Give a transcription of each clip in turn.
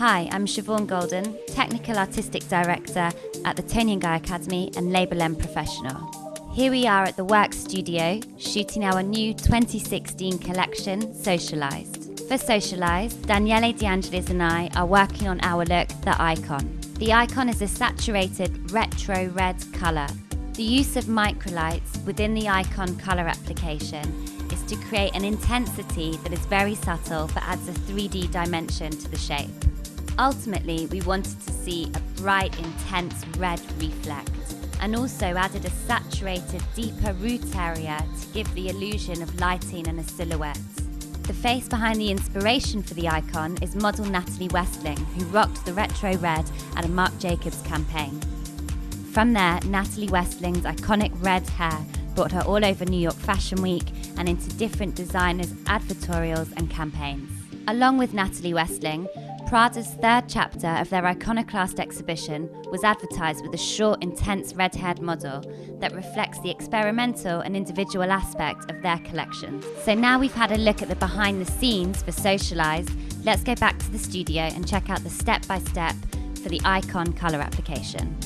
Hi, I'm Siobhan Golden, Technical Artistic Director at the Tony & Guy Academy and Label M Professional. Here we are at the Work Studio, shooting our new 2016 collection, Socialised. For Socialised, Daniele De Angelis and I are working on our look, the Icon. The Icon is a saturated retro red colour. The use of microlights within the Icon colour application is to create an intensity that is very subtle but adds a 3D dimension to the shape. Ultimately, we wanted to see a bright, intense red reflect, and also added a saturated, deeper root area to give the illusion of lighting and a silhouette. The face behind the inspiration for the Icon is model Natalie Westling, who rocked the retro red at a Marc Jacobs campaign. From there, Natalie Westling's iconic red hair brought her all over New York Fashion Week and into different designers' advertorials and campaigns. Along with Natalie Westling, Prada's third chapter of their Iconoclast exhibition was advertised with a short, intense red-haired model that reflects the experimental and individual aspect of their collection. So now we've had a look at the behind the scenes for Socialised, let's go back to the studio and check out the step-by-step for the Icon colour application.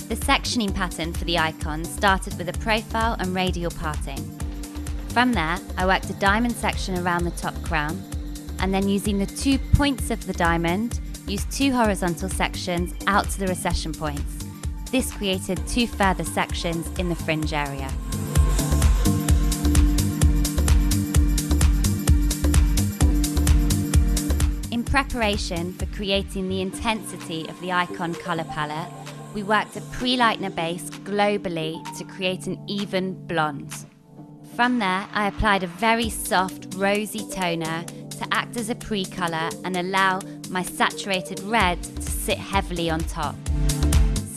The sectioning pattern for the Icon started with a profile and radial parting. From there, I worked a diamond section around the top crown, and then using the 2 points of the diamond, used 2 horizontal sections out to the recession points. This created 2 further sections in the fringe area. In preparation for creating the intensity of the Icon colour palette, we worked a pre-lightener base globally to create an even blonde. From there, I applied a very soft rosy toner to act as a pre-colour and allow my saturated red to sit heavily on top.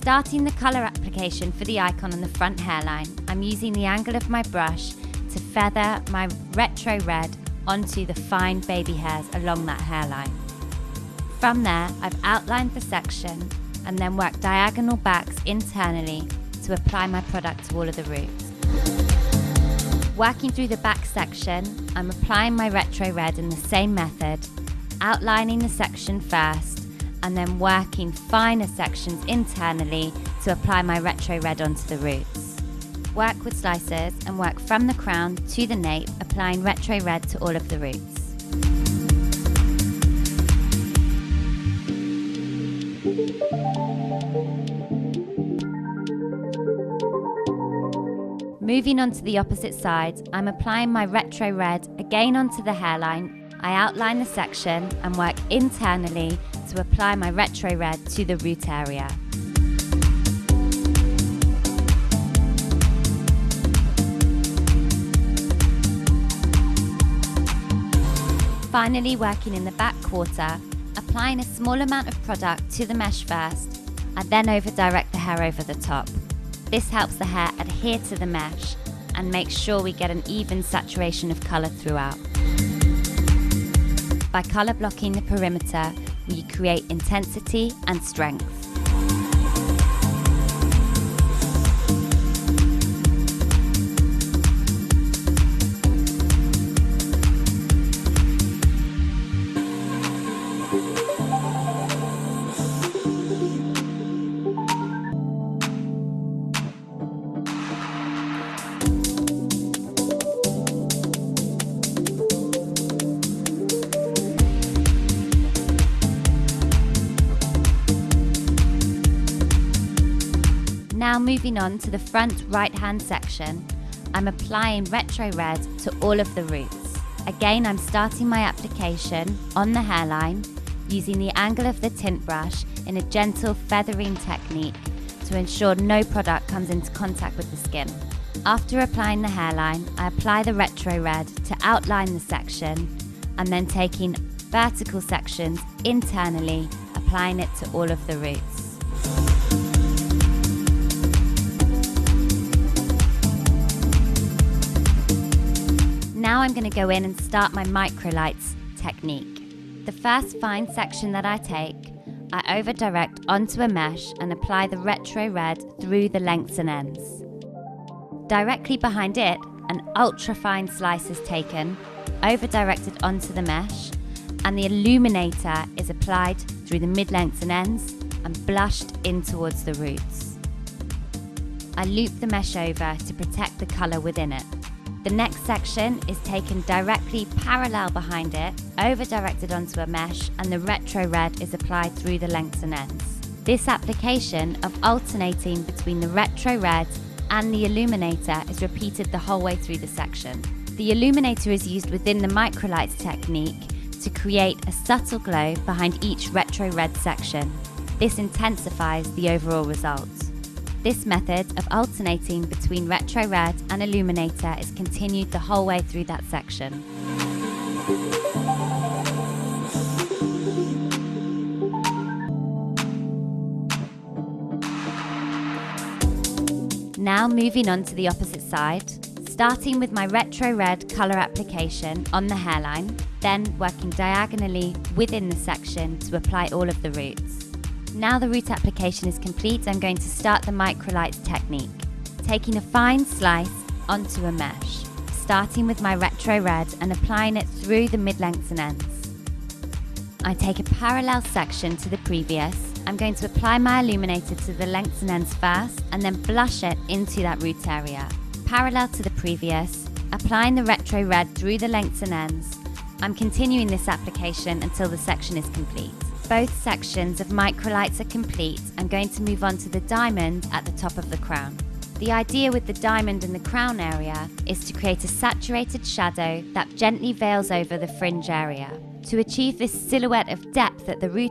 Starting the colour application for the Icon on the front hairline, I'm using the angle of my brush to feather my retro red onto the fine baby hairs along that hairline. From there, I've outlined the section and then work diagonal backs internally to apply my product to all of the roots. Working through the back section, I'm applying my retro red in the same method, outlining the section first, and then working finer sections internally to apply my retro red onto the roots. Work with slicers and work from the crown to the nape, applying retro red to all of the roots. Moving on to the opposite side, I'm applying my retro red again onto the hairline. I outline the section and work internally to apply my retro red to the root area. Finally, working in the back quarter, applying a small amount of product to the mesh first, I then over-direct the hair over the top. This helps the hair adhere to the mesh and makes sure we get an even saturation of colour throughout. By colour blocking the perimeter, we create intensity and strength. Now moving on to the front right-hand section, I'm applying retro red to all of the roots. Again, I'm starting my application on the hairline, using the angle of the tint brush in a gentle feathering technique to ensure no product comes into contact with the skin. After applying the hairline, I apply the retro red to outline the section, and then taking vertical sections internally, applying it to all of the roots. Now I'm going to go in and start my microlights technique. The first fine section that I take, I over-direct onto a mesh and apply the retro red through the lengths and ends. Directly behind it, an ultra-fine slice is taken, over-directed onto the mesh, and the illuminator is applied through the mid-lengths and ends and blushed in towards the roots. I loop the mesh over to protect the colour within it. The next section is taken directly parallel behind it, over-directed onto a mesh, and the retro red is applied through the lengths and ends. This application of alternating between the retro red and the illuminator is repeated the whole way through the section. The illuminator is used within the microlights technique to create a subtle glow behind each retro red section. This intensifies the overall result. This method of alternating between retro red and illuminator is continued the whole way through that section. Now moving on to the opposite side, starting with my retro red colour application on the hairline, then working diagonally within the section to apply all of the roots. Now the root application is complete, I'm going to start the microlights technique, taking a fine slice onto a mesh, starting with my retro red and applying it through the mid-lengths and ends. I take a parallel section to the previous. I'm going to apply my illuminator to the lengths and ends first and then blush it into that root area. Parallel to the previous, applying the retro red through the lengths and ends. I'm continuing this application until the section is complete. Both sections of microlights are complete. I'm going to move on to the diamond at the top of the crown. The idea with the diamond in the crown area is to create a saturated shadow that gently veils over the fringe area. To achieve this silhouette of depth at the root